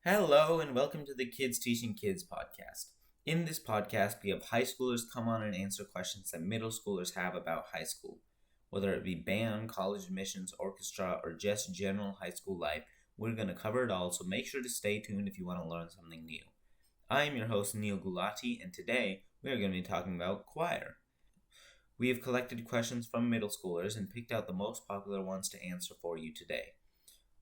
Hello, and welcome to the Kids Teaching Kids podcast. In this podcast, we have high schoolers come on and answer questions that middle schoolers have about high school. Whether it be band, college admissions, orchestra, or just general high school life, we're going to cover it all, so make sure to stay tuned if you want to learn something new. I am your host, Neil Gulati, and today we are going to be talking about choir. We have collected questions from middle schoolers and picked out the most popular ones to answer for you today.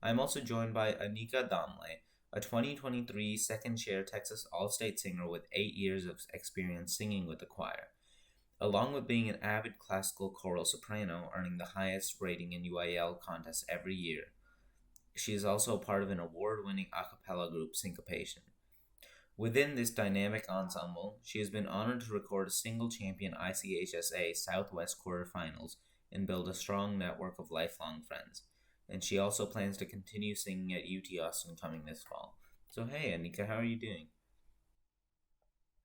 I am also joined by Anika Damle, a 2023 second chair Texas All-State singer with 8 years of experience singing with the choir, along with being an avid classical choral soprano, earning the highest rating in UIL contests every year. She is also part of an award-winning a cappella group, Syncopation. Within this dynamic ensemble, she has been honored to record a single champion ICHSA Southwest quarterfinals and build a strong network of lifelong friends. And she also plans to continue singing at UT Austin coming this fall. So hey, Anika, how are you doing?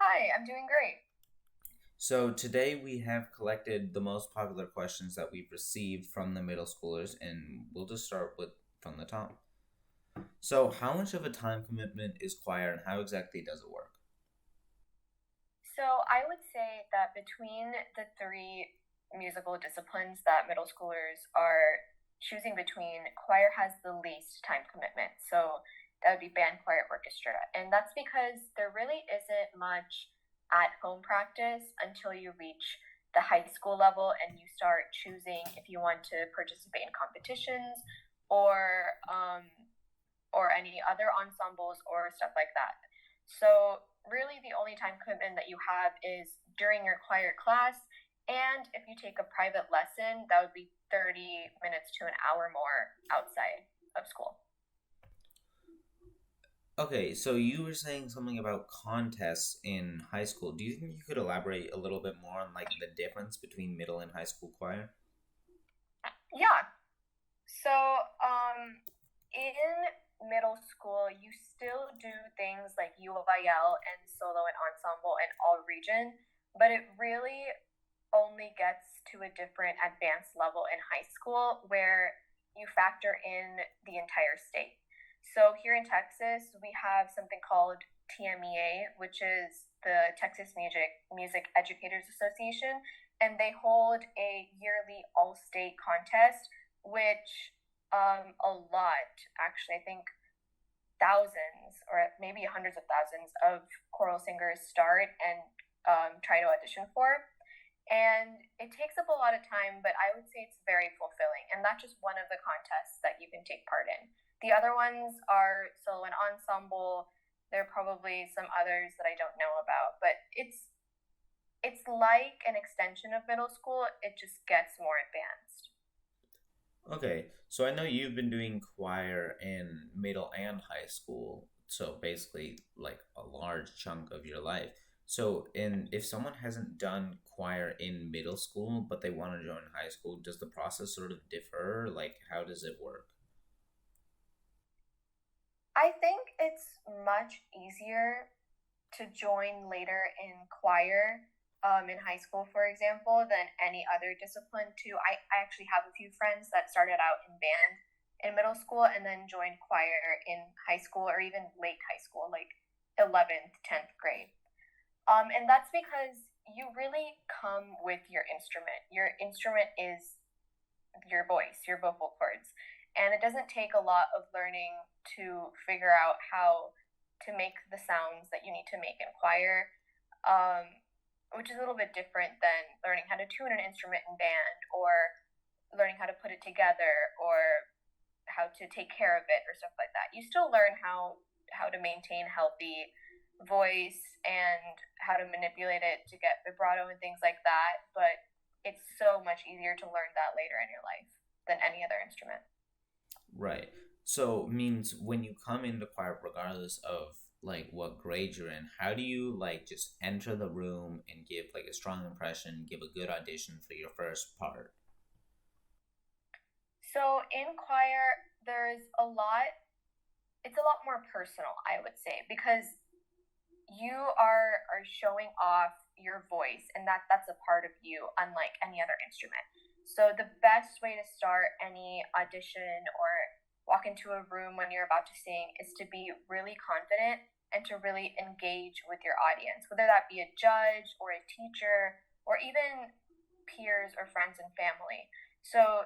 Hi, I'm doing great. So today we have collected the most popular questions that we've received from the middle schoolers, and we'll just start with from the top. So how much of a time commitment is choir, and how exactly does it work? So I would say that between the three musical disciplines that middle schoolers are choosing between, choir has the least time commitment. So that would be band, choir, orchestra. And that's because there really isn't much at home practice until you reach the high school level and you start choosing if you want to participate in competitions or any other ensembles or stuff like that. So really the only time commitment that you have is during your choir class, and if you take a private lesson, that would be 30 minutes to an hour more outside of school. Okay, so you were saying something about contests in high school. Do you think you could elaborate a little bit more on like the difference between middle and high school choir? Yeah. So in middle school, you still do things like UIL and solo and ensemble and all region, but it really only gets to a different advanced level in high school where you factor in the entire state. So here in Texas, we have something called TMEA, which is the Texas Music Educators Association, and they hold a yearly all-state contest, which a lot, actually, I think thousands or maybe hundreds of thousands of choral singers start and try to audition for. And it takes up a lot of time, but I would say it's very fulfilling. And that's just one of the contests that you can take part in. The other ones are solo and ensemble. There are probably some others that I don't know about, but it's like an extension of middle school. It just gets more advanced. Okay, so I know you've been doing choir in middle and high school, so basically like a large chunk of your life. So, if someone hasn't done choir in middle school but they want to join high school, does the process sort of differ? Like, how does it work? I think it's much easier to join later in choir in high school, for example, than any other discipline, too. I actually have a few friends that started out in band in middle school and then joined choir in high school or even late high school, like 11th, 10th grade. And that's because you really come with your instrument. Your instrument is your voice, your vocal cords. And it doesn't take a lot of learning to figure out how to make the sounds that you need to make in choir, um, which is a little bit different than learning how to tune an instrument in band or learning how to put it together or how to take care of it or stuff like that. You still learn how to maintain healthy voice and how to manipulate it to get vibrato and things like that, but it's so much easier to learn that later in your life than any other instrument. Right. So, means when you come into choir, regardless of like what grade you're in, how do you like just enter the room and give like a strong impression, give a good audition for your first part? So in choir, it's a lot more personal, I would say, because you are showing off your voice and that's a part of you unlike any other instrument. So the best way to start any audition or walk into a room when you're about to sing is to be really confident and to really engage with your audience, whether that be a judge or a teacher or even peers or friends and family. So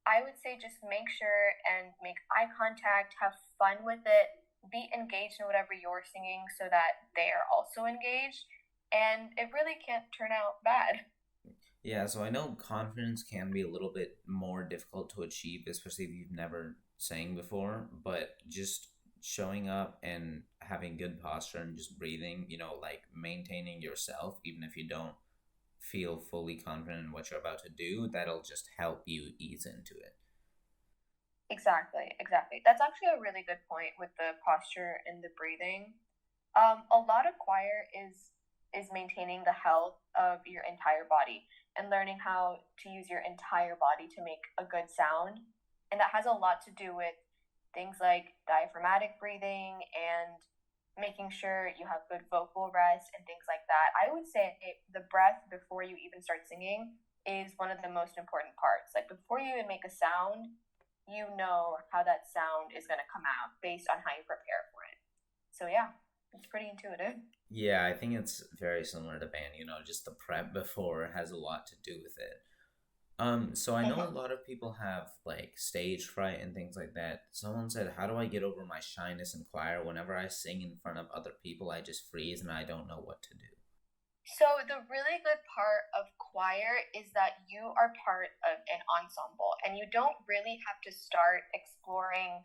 I would say just make sure and make eye contact, have fun with it, be engaged in whatever you're singing so that they are also engaged, and it really can't turn out bad. Yeah, so I know confidence can be a little bit more difficult to achieve, especially if you've never sang before, but just showing up and having good posture and just breathing, like maintaining yourself, even if you don't feel fully confident in what you're about to do, that'll just help you ease into it. Exactly, exactly. That's actually a really good point with the posture and the breathing. A lot of choir is maintaining the health of your entire body and learning how to use your entire body to make a good sound. And that has a lot to do with things like diaphragmatic breathing and making sure you have good vocal rest and things like that. I would say the breath before you even start singing is one of the most important parts. Like before you even make a sound, you know how that sound is going to come out based on how you prepare for it. So yeah, it's pretty intuitive. Yeah, I think it's very similar to band, just the prep before has a lot to do with it. So I know a lot of people have like stage fright and things like that. Someone said, "How do I get over my shyness in choir? Whenever I sing in front of other people, I just freeze and I don't know what to do." So the really good part of choir is that you are part of an ensemble and you don't really have to start exploring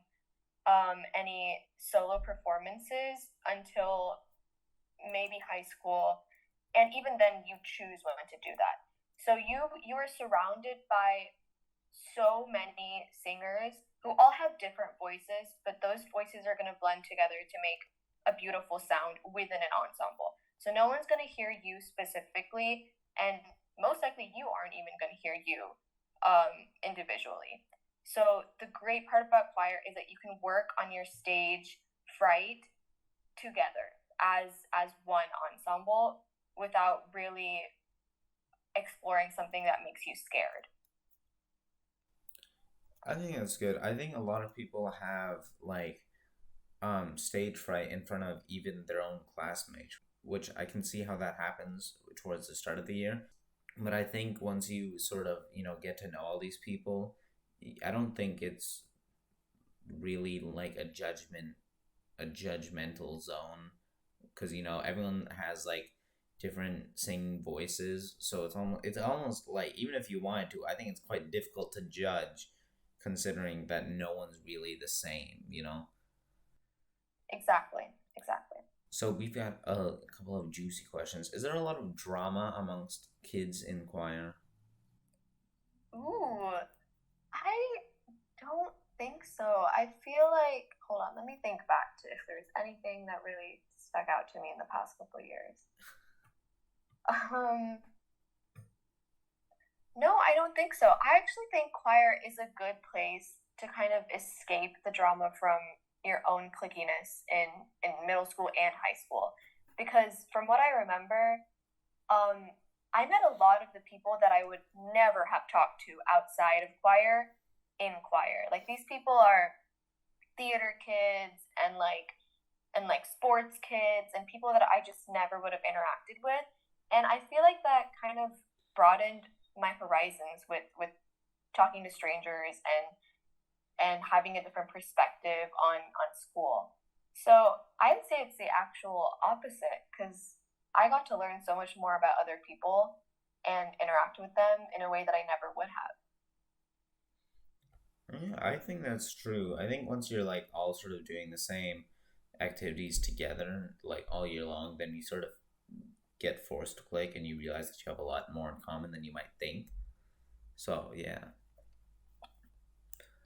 any solo performances until maybe high school, and even then you choose when to do that. So you are surrounded by so many singers who all have different voices, but those voices are going to blend together to make a beautiful sound within an ensemble. So no one's going to hear you specifically, and most likely you aren't even going to hear you individually. So the great part about choir is that you can work on your stage fright together as one ensemble without really exploring something that makes you scared. I think that's good. I think a lot of people have like stage fright in front of even their own classmates, which I can see how that happens towards the start of the year. But I think once you sort of, get to know all these people, I don't think it's really like a judgmental zone because everyone has like different singing voices, so it's almost like even if you wanted to, I think it's quite difficult to judge considering that no one's really the same. Exactly, exactly. So we've got a couple of juicy questions. Is there a lot of drama amongst kids in choir? Ooh, I don't think so. I feel like, hold on, let me think back to if there's anything that really stuck out to me in the past couple of years. Um, no, I don't think so. I actually think choir is a good place to kind of escape the drama from your own clickiness in middle school and high school. Because from what I remember, um, I met a lot of the people that I would never have talked to outside of choir in choir. Like these people are theater kids and like sports kids and people that I just never would have interacted with. And I feel like that kind of broadened my horizons with talking to strangers and having a different perspective on school. So I would say it's the actual opposite because I got to learn so much more about other people and interact with them in a way that I never would have. Yeah, I think that's true. I think once you're like all sort of doing the same activities together like all year long, then you sort of get forced to click and you realize that you have a lot more in common than you might think. So, yeah.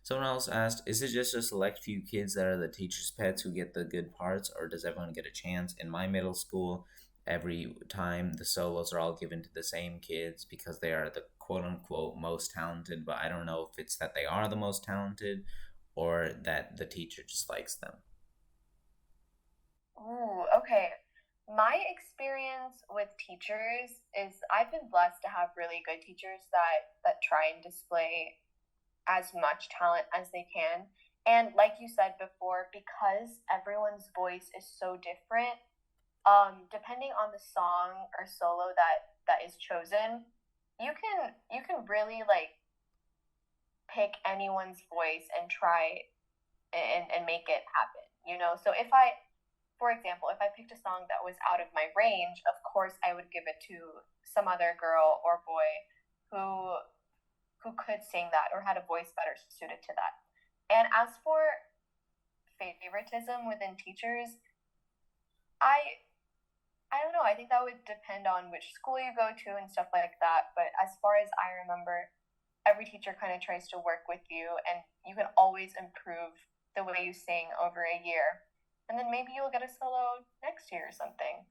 Someone else asked, is it just a select few kids that are the teacher's pets who get the good parts, or does everyone get a chance? In my middle school, every time the solos are all given to the same kids because they are the quote unquote most talented, but I don't know if it's that they are the most talented or that the teacher just likes them. Ooh, okay. My experience with teachers is I've been blessed to have really good teachers that try and display as much talent as they can. And like you said before, because everyone's voice is so different, depending on the song or solo that is chosen, you can really like pick anyone's voice and try and make it happen, you know? So if I, for example, if I picked a song that was out of my range, of course I would give it to some other girl or boy who who could sing that or had a voice better suited to that. And as for favoritism within teachers, I I don't know. I think that would depend on which school you go to and stuff like that. But as far as I remember, every teacher kind of tries to work with you, and you can always improve the way you sing over a year. And then maybe you'll get a solo next year or something.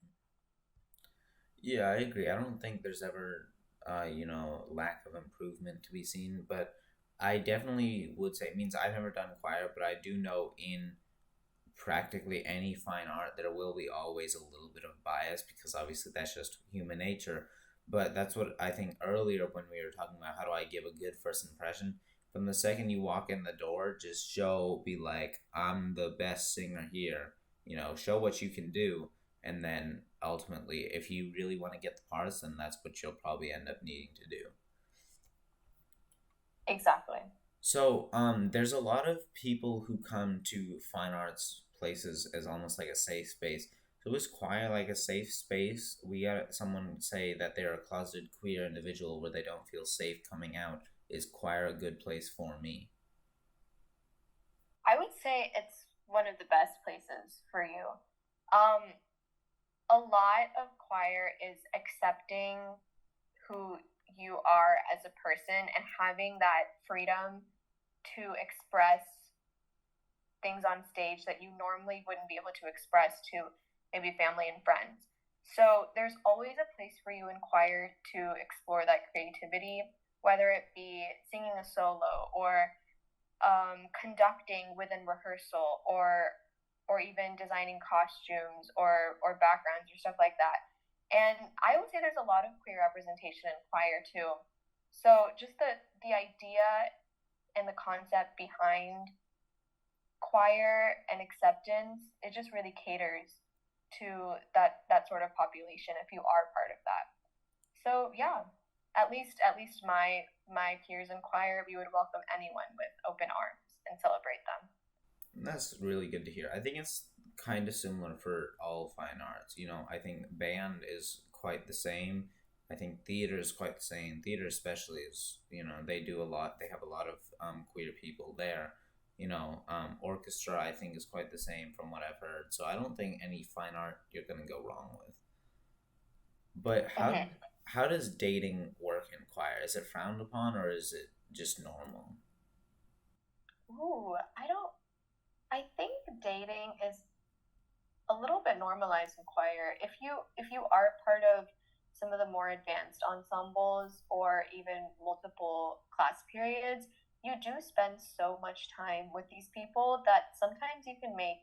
Yeah, I agree. I don't think there's ever, lack of improvement to be seen, but I definitely would say it means I've never done choir, but I do know in practically any fine art there will be always a little bit of bias because obviously that's just human nature. But that's what I think earlier when we were talking about how do I give a good first impression. From the second you walk in the door, just be like, I'm the best singer here. Show what you can do. And then ultimately, if you really want to get the parts, then that's what you'll probably end up needing to do. Exactly. So, there's a lot of people who come to fine arts places as almost like a safe space. So, is choir like a safe space? We got someone say that they're a closeted queer individual where they don't feel safe coming out. Is choir a good place for me? I would say it's one of the best places for you. Um, a lot of choir is accepting who you are as a person and having that freedom to express things on stage that you normally wouldn't be able to express to maybe family and friends. So there's always a place for you in choir to explore that creativity, whether it be singing a solo or conducting within rehearsal or even designing costumes or backgrounds or stuff like that. And I would say there's a lot of queer representation in choir too. So just the idea and the concept behind choir and acceptance, it just really caters to that sort of population if you are part of that. So yeah, at least my peers in choir, we would welcome anyone with open arms and celebrate them. That's really good to hear. I think it's kind of similar for all fine arts. I think band is quite the same. I think theater is quite the same. Theater, especially, is, they do a lot, they have a lot of queer people there. Orchestra, I think, is quite the same from what I've heard. So I don't think any fine art you're going to go wrong with. But Mm-hmm. how does dating work in choir? Is it frowned upon or is it just normal? Ooh, I don't. I think dating is a little bit normalized in choir. If you are part of some of the more advanced ensembles or even multiple class periods, you do spend so much time with these people that sometimes you can make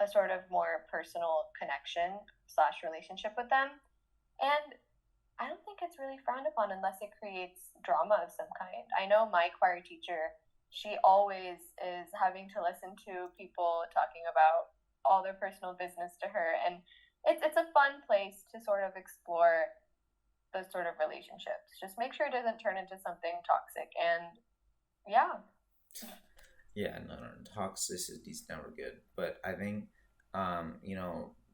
a sort of more personal connection slash relationship with them. And I don't think it's really frowned upon unless it creates drama of some kind. I know my choir teacher, she always is having to listen to people talking about all their personal business to her, and it's a fun place to sort of explore those sort of relationships. Just make sure it doesn't turn into something toxic. And yeah. Yeah, no, toxicity is never good. But I think,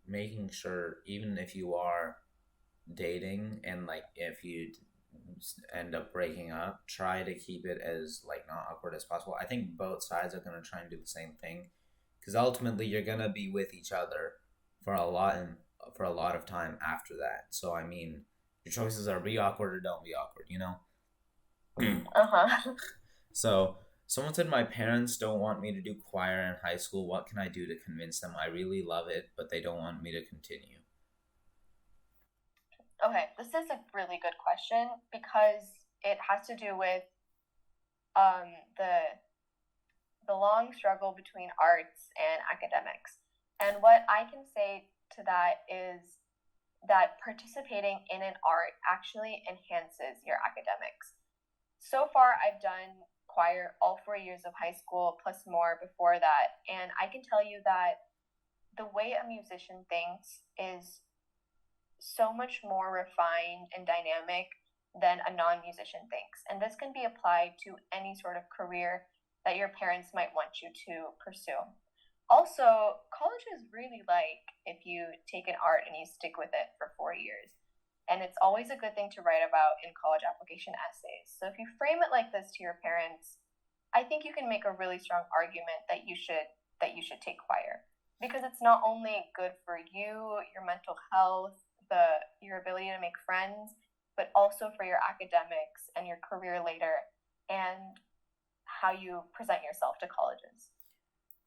making sure even if you are dating and like if you end up breaking up, try to keep it as like not awkward as possible. I think both sides are gonna try and do the same thing because ultimately you're gonna be with each other for a lot and for a lot of time after that. So I mean, your choices are be awkward or don't be awkward. Uh huh. So someone said my parents don't want me to do choir in high school. What can I do to convince them? I really love it, but they don't want me to continue. Okay, this is a really good question because it has to do with the long struggle between arts and academics. And what I can say to that is that participating in an art actually enhances your academics. So far, I've done choir all 4 years of high school plus more before that, and I can tell you that the way a musician thinks is so much more refined and dynamic than a non-musician thinks. And this can be applied to any sort of career that your parents might want you to pursue. Also, college is really like if you take an art and you stick with it for 4 years. And it's always a good thing to write about in college application essays. So if you frame it like this to your parents, I think you can make a really strong argument that you should take choir, because it's not only good for you, your mental health, your ability to make friends, but also for your academics and your career later, and how you present yourself to colleges.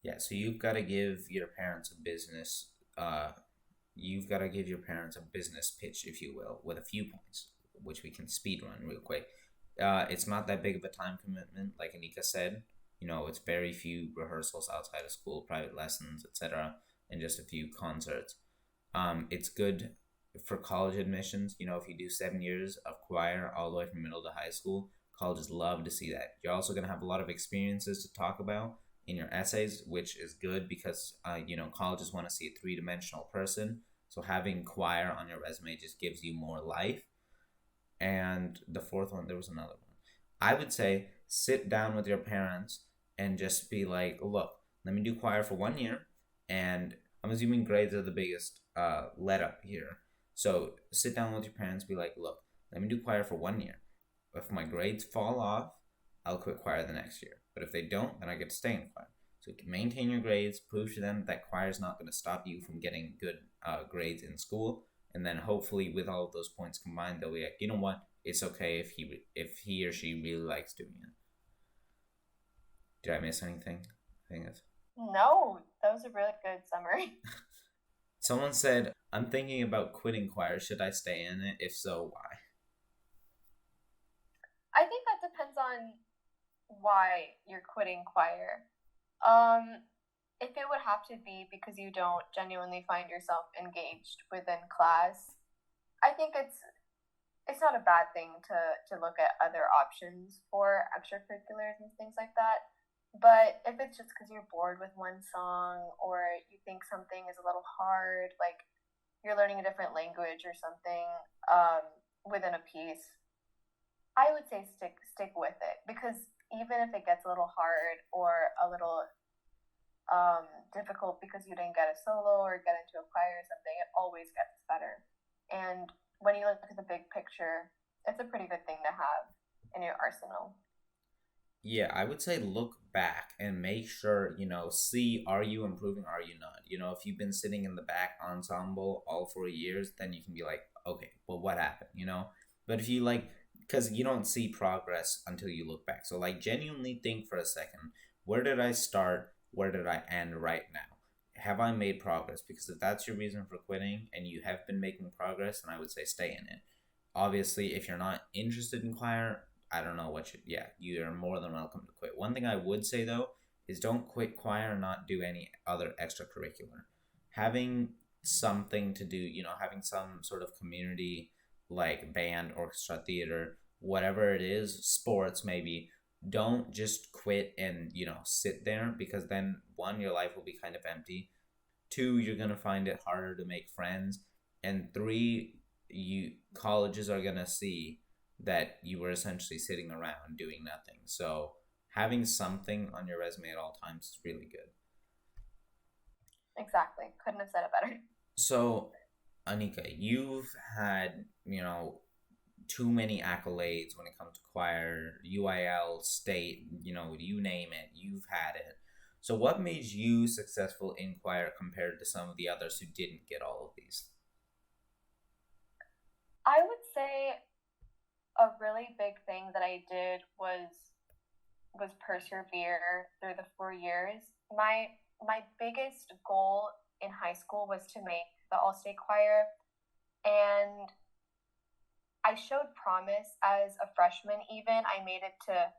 Yeah, so you've got to give your parents a business. You've got to give your parents a business pitch, if you will, with a few points, which we can speed run real quick. It's not that big of a time commitment, like Anika said. It's very few rehearsals outside of school, private lessons, etc., and just a few concerts. It's good for college admissions. If you do 7 years of choir all the way from middle to high school, colleges love to see that. You're also going to have a lot of experiences to talk about in your essays, which is good because, colleges want to see a three-dimensional person. So having choir on your resume just gives you more life. And the fourth one, there was another one. I would say sit down with your parents and just be like, look, let me do choir for 1 year. And I'm assuming grades are the biggest let up here. So sit down with your parents, be like, look, let me do choir for 1 year. If my grades fall off, I'll quit choir the next year. But if they don't, then I get to stay in choir. So maintain your grades, prove to them that choir is not going to stop you from getting good grades in school. And then hopefully with all of those points combined, they'll be like, you know what? It's okay if he or she really likes doing it. Did I miss anything? I think that's... No, that was a really good summary. Someone said, I'm thinking about quitting choir. Should I stay in it? If so, why? I think that depends on why you're quitting choir. If it would have to be because you don't genuinely find yourself engaged within class, I think it's not a bad thing to look at other options for extracurriculars and things like that. But if it's just because you're bored with one song, or you think something is a little hard, like you're learning a different language or something within a piece, I would say stick with it, because even if it gets a little hard or a little difficult because you didn't get a solo or get into a choir or something, it always gets better. And when you look at the big picture, it's a pretty good thing to have in your arsenal. Yeah, I would say look back and make sure, see, are you improving, are you not? If you've been sitting in the back ensemble all 4 years, then you can be like, okay, well, what happened, But if you because you don't see progress until you look back. So genuinely think for a second, where did I start? Where did I end right now? Have I made progress? Because if that's your reason for quitting and you have been making progress, then I would say stay in it. Obviously, if you're not interested in choir, I don't know you're more than welcome to quit. One thing I would say though is don't quit choir and not do any other extracurricular. Having something to do, having some sort of community like band, orchestra, theater, whatever it is, sports maybe. Don't just quit and, sit there, because then one, your life will be kind of empty. Two, you're going to find it harder to make friends. And three, colleges are going to see that you were essentially sitting around doing nothing. So having something on your resume at all times is really good. Exactly. Couldn't have said it better. So, Anika, you've had, too many accolades when it comes to choir, UIL, state, you name it, you've had it. So what made you successful in choir compared to some of the others who didn't get all of these? I would say a really big thing that I did was persevere through the 4 years. My biggest goal in high school was to make the all-state choir, and I showed promise as a freshman. Even I made it to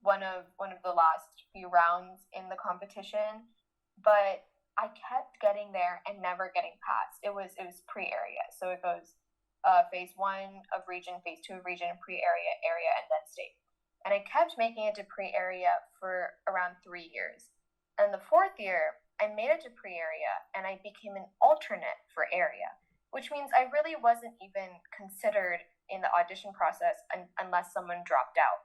one of the last few rounds in the competition, but I kept getting there and never getting past. It was pre-area, so it goes phase 1 of region, phase 2 of region, pre-area, area, and then state. And I kept making it to pre-area for around 3 years. And the fourth year, I made it to pre-area and I became an alternate for area, which means I really wasn't even considered in the audition process unless someone dropped out.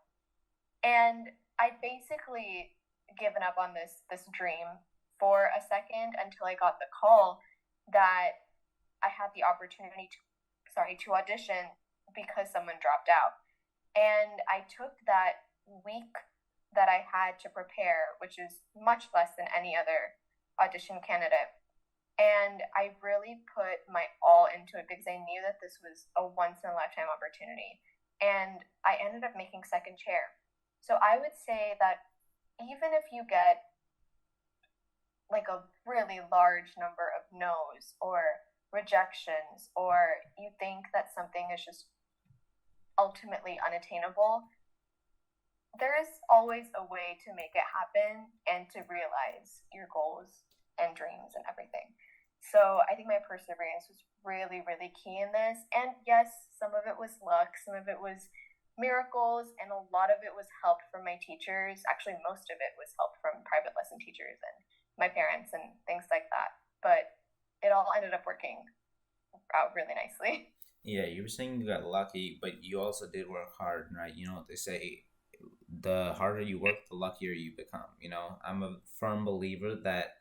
And I basically given up on this dream for a second until I got the call that I had the opportunity to audition because someone dropped out. And I took that week that I had to prepare, which is much less than any other audition candidate. And I really put my all into it because I knew that this was a once in a lifetime opportunity. And I ended up making second chair. So I would say that even if you get like a really large number of no's or rejections, or you think that something is just ultimately unattainable, there is always a way to make it happen and to realize your goals and dreams and everything. So I think my perseverance was really, really key in this. And yes, some of it was luck, some of it was miracles, and a lot of it was help from my teachers. Actually, most of it was help from private lesson teachers and my parents and things like that. But it all ended up working out really nicely. Yeah, you were saying you got lucky, but you also did work hard, right? You know what they say, the harder you work, the luckier you become. You know, I'm a firm believer that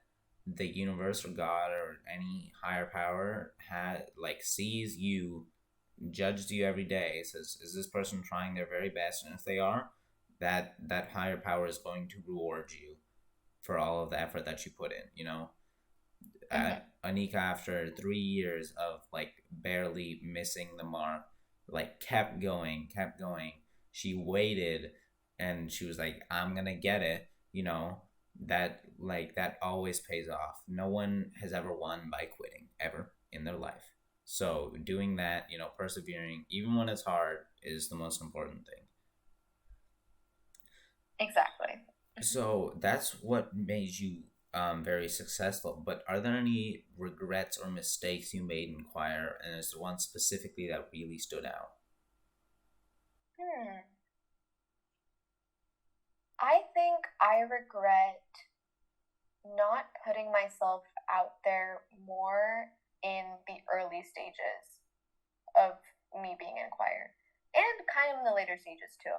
the universe or God or any higher power sees you, judges you every day, says, is this person trying their very best? And if they are, that higher power is going to reward you for all of the effort that you put in, you know? Anika, after 3 years of like barely missing the mark, like kept going, kept going. She waited and she was like, I'm gonna get it, you know, that always pays off. No one has ever won by quitting, ever in their life. So doing that, you know, persevering, even when it's hard, is the most important thing. Exactly. So that's what made you very successful. But are there any regrets or mistakes you made in choir, and is there one specifically that really stood out? Hmm. I think I regret not putting myself out there more in the early stages of me being in choir and kind of in the later stages too.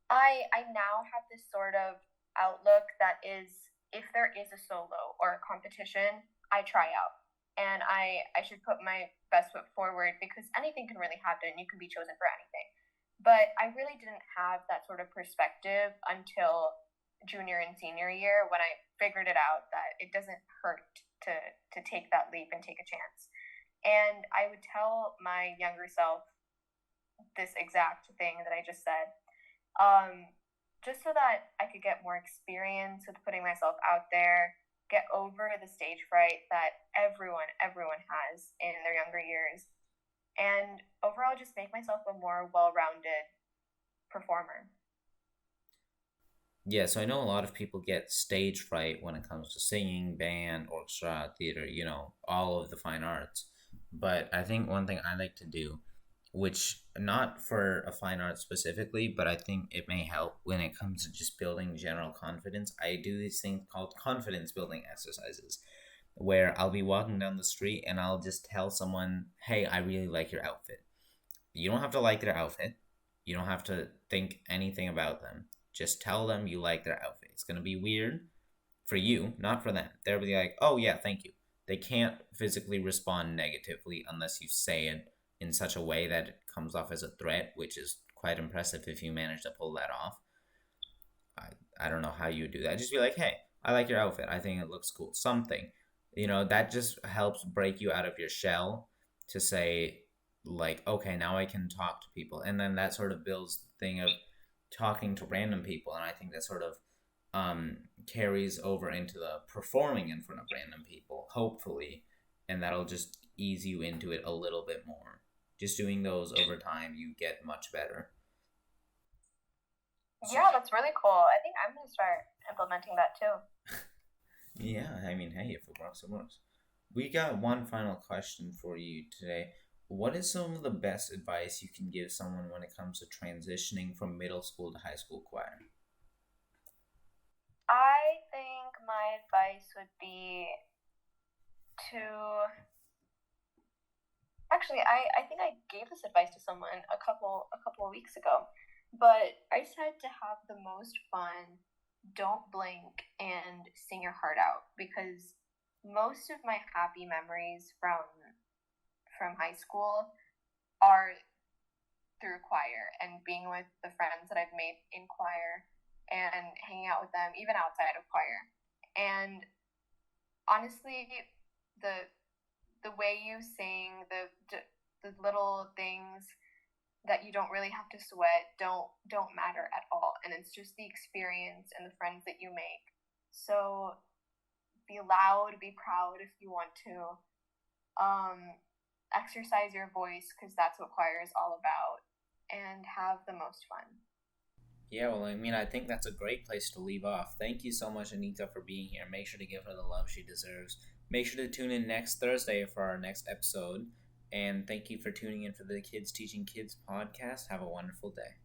I now have this sort of outlook that is, if there is a solo or a competition, I try out. And I should put my best foot forward because anything can really happen. You can be chosen for anything. But I really didn't have that sort of perspective until junior and senior year when I figured it out that it doesn't hurt to take that leap and take a chance. And I would tell my younger self this exact thing that I just said, just so that I could get more experience with putting myself out there, get over the stage fright that everyone has in their younger years, and overall just make myself a more well-rounded performer. Yeah, so I know a lot of people get stage fright when it comes to singing, band, orchestra, theater, you know, all of the fine arts. But I think one thing I like to do, which not for a fine art specifically, but I think it may help when it comes to just building general confidence. I do these things called confidence building exercises where I'll be walking down the street and I'll just tell someone, hey, I really like your outfit. You don't have to like their outfit. You don't have to think anything about them. Just tell them you like their outfit. It's going to be weird for you, not for them. They'll be like, oh, yeah, thank you. They can't physically respond negatively unless you say it in such a way that it comes off as a threat, which is quite impressive if you manage to pull that off. I don't know how you do that. Just be like, hey, I like your outfit. I think it looks cool. Something. You know, that just helps break you out of your shell to say, like, okay, now I can talk to people. And then that sort of builds the thing of talking to random people. And I think that sort of carries over into the performing in front of random people, hopefully. And that'll just ease you into it a little bit more. Just doing those over time, you get much better. Yeah, that's really cool. I think I'm gonna start implementing that too. Yeah, I mean, hey, if it works, it works. We got one final question for you today. What is some of the best advice you can give someone when it comes to transitioning from middle school to high school choir? I think my advice would be to actually I think I gave this advice to someone a couple of weeks ago, but I said to have the most fun, don't blink, and sing your heart out, because most of my happy memories from high school are through choir and being with the friends that I've made in choir and hanging out with them even outside of choir. And honestly, the the way you sing, the little things that you don't really have to sweat don't matter at all, and it's just the experience and the friends that you make. So be loud, be proud if you want to. Exercise your voice, because that's what choir is all about, and have the most fun. Yeah, well, I mean, I think that's a great place to leave off. Thank you so much, Anika, for being here. Make sure to give her the love she deserves. Make sure to tune in next Thursday for our next episode. And thank you for tuning in for the Kids Teaching Kids podcast. Have a wonderful day.